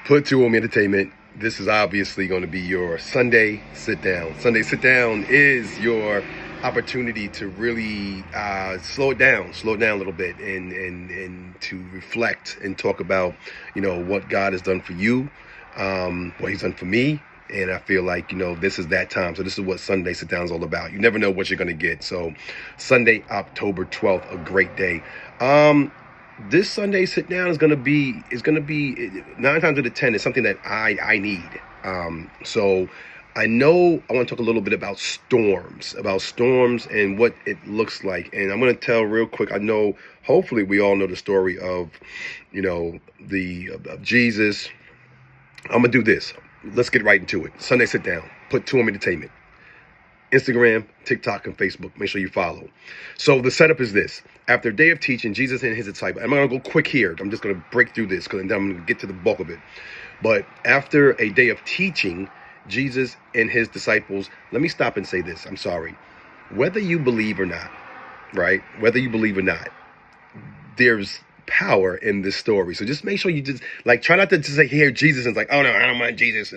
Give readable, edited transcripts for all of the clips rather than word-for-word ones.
Put Two Home Entertainment. This is obviously going to be your Sunday sit down. Sunday sit down is your opportunity to really slow it down a little bit, and to reflect and talk about, what God has done for you, what He's done for me. And I feel like, this is that time. So this is what Sunday sit down is all about. You never know what you're going to get. So Sunday, October 12th, a great day. This Sunday sit down is gonna be 9 times out of 10 is something that I need. So I know I want to talk a little bit about storms and what it looks like. And I'm gonna tell real quick. I know hopefully we all know the story of, of Jesus. I'm gonna do this. Let's get right into it. Sunday sit down. Put Two Home Entertainment. Instagram, TikTok, and Facebook. Make sure you follow. So the setup is this. After a day of teaching, Jesus and his disciples, I'm going to go quick here. I'm just going to break through this because then I'm going to get to the bulk of it. But after a day of teaching, Jesus and his disciples, let me stop and say this. I'm sorry. Whether you believe or not, right? Whether you believe or not, there's power in this story. So just make sure you just try not to just hear Jesus and it's like, oh no, I don't mind Jesus.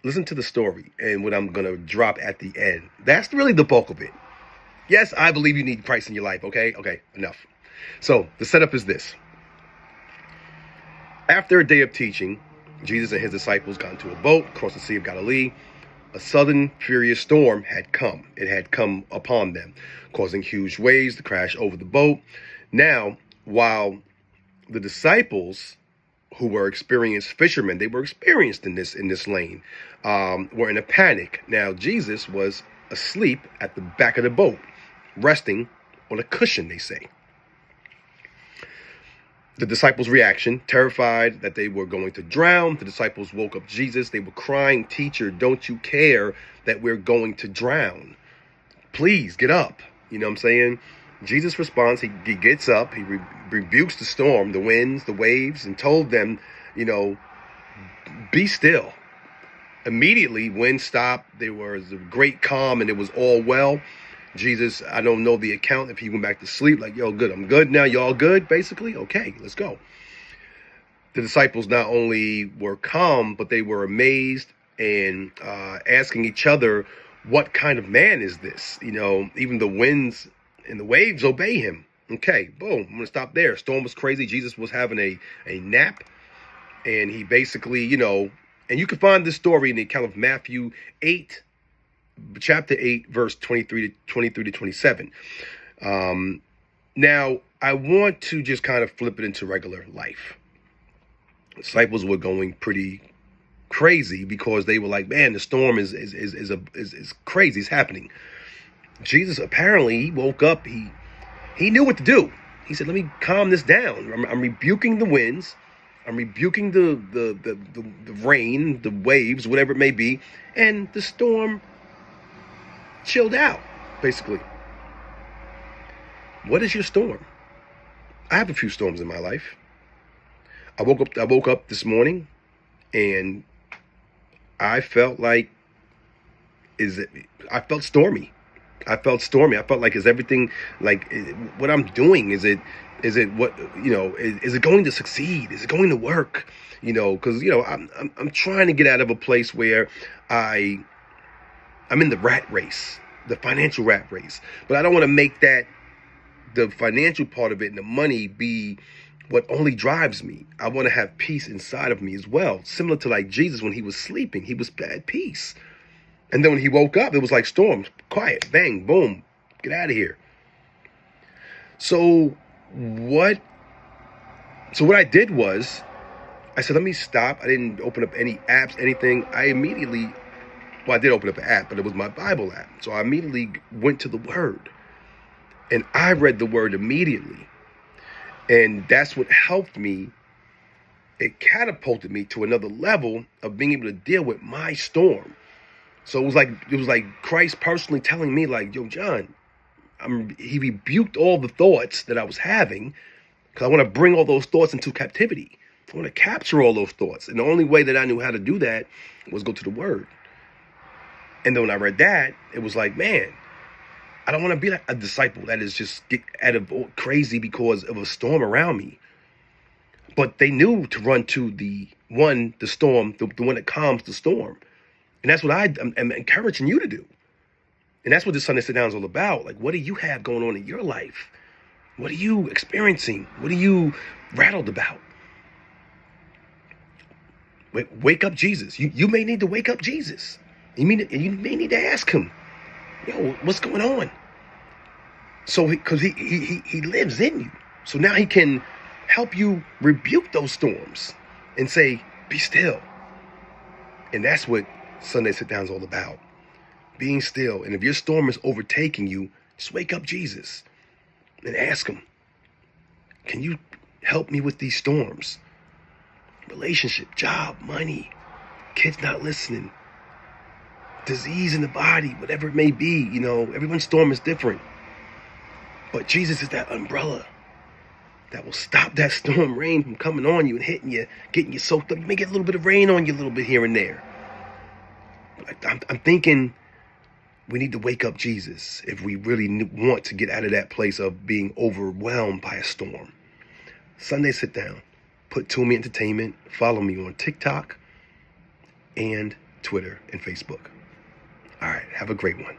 Listen to the story and what I'm going to drop at the end. That's really the bulk of it. Yes, I believe you need Christ in your life. Okay, enough. So the setup is this. After a day of teaching, Jesus and his disciples got into a boat, crossed the Sea of Galilee. A sudden, furious storm had come. It had come upon them, causing huge waves to crash over the boat. Now, while the disciples, who were experienced fishermen, they were experienced in this lane, were in a panic. Now, Jesus was asleep at the back of the boat, resting on a cushion, they say. The disciples' reaction, terrified that they were going to drown. The disciples woke up Jesus. They were crying, "Teacher, don't you care that we're going to drown? Please get up." You know what I'm saying? Jesus responds, he gets up, he rebukes the storm, the winds, the waves, and told them, be still. Immediately, wind stopped, there was a great calm, and it was all well. Jesus, I don't know the account if he went back to sleep, like, yo, good, I'm good now, y'all good, basically? Okay, let's go. The disciples not only were calm, but they were amazed and asking each other, what kind of man is this? Even the winds and the waves obey him. Okay, boom, I'm gonna stop there. Storm was crazy. Jesus was having a nap, and he basically, and you can find this story in the account of Matthew 8, chapter 8, verse 23 to 27. Now, I want to just kind of flip it into regular life. Disciples were going pretty crazy because they were like, man, the storm is crazy. It's happening. Jesus apparently he woke up. He knew what to do. He said, "Let me calm this down. I'm rebuking the winds. I'm rebuking the rain, the waves, whatever it may be." And the storm chilled out, basically. What is your storm? I have a few storms in my life. I woke up this morning, and I felt like I felt stormy. I felt like, is everything, like, what I'm doing, is it what, is it going to succeed? Is it going to work? Because, I'm trying to get out of a place where I'm in the rat race, the financial rat race. But I don't want to make that, the financial part of it and the money, be what only drives me. I want to have peace inside of me as well. Similar to like Jesus when he was sleeping, he was at peace. And then when he woke up, it was like storms, quiet, bang, boom, get out of here. So what I did was, I said, let me stop. I didn't open up any apps, anything. I did open up an app, but it was my Bible app. So I immediately went to the Word. And I read the Word immediately. And that's what helped me. It catapulted me to another level of being able to deal with my storm. So it was like Christ personally telling me, like, yo, John, he rebuked all the thoughts that I was having, because I want to bring all those thoughts into captivity. I want to capture all those thoughts. And the only way that I knew how to do that was go to the Word. And then when I read that, it was like, man, I don't want to be like a disciple that is just get out of crazy because of a storm around me. But they knew to run to the storm, the one that calms the storm. And that's what I'm encouraging you to do. And that's what the Sunday Sit Down is all about. Like, what do you have going on in your life? What are you experiencing? What are you rattled about? Wake up Jesus. You may need to wake up Jesus. You may need to ask him, yo, what's going on? So, because he lives in you. So now he can help you rebuke those storms and say, be still. And that's what Sunday Sit Down is all about. Being still. And if your storm is overtaking you, just wake up Jesus and ask him, can you help me with these storms? Relationship, job, money, kids not listening, disease in the body, whatever it may be. You know, everyone's storm is different. But Jesus is that umbrella that will stop that storm rain from coming on you and hitting you, getting you soaked up. You may get a little bit of rain on you a little bit here and there. But I'm thinking we need to wake up Jesus if we really want to get out of that place of being overwhelmed by a storm. Sunday Sit Down. Put Toomey Entertainment. Follow me on TikTok and Twitter and Facebook. All right. Have a great one.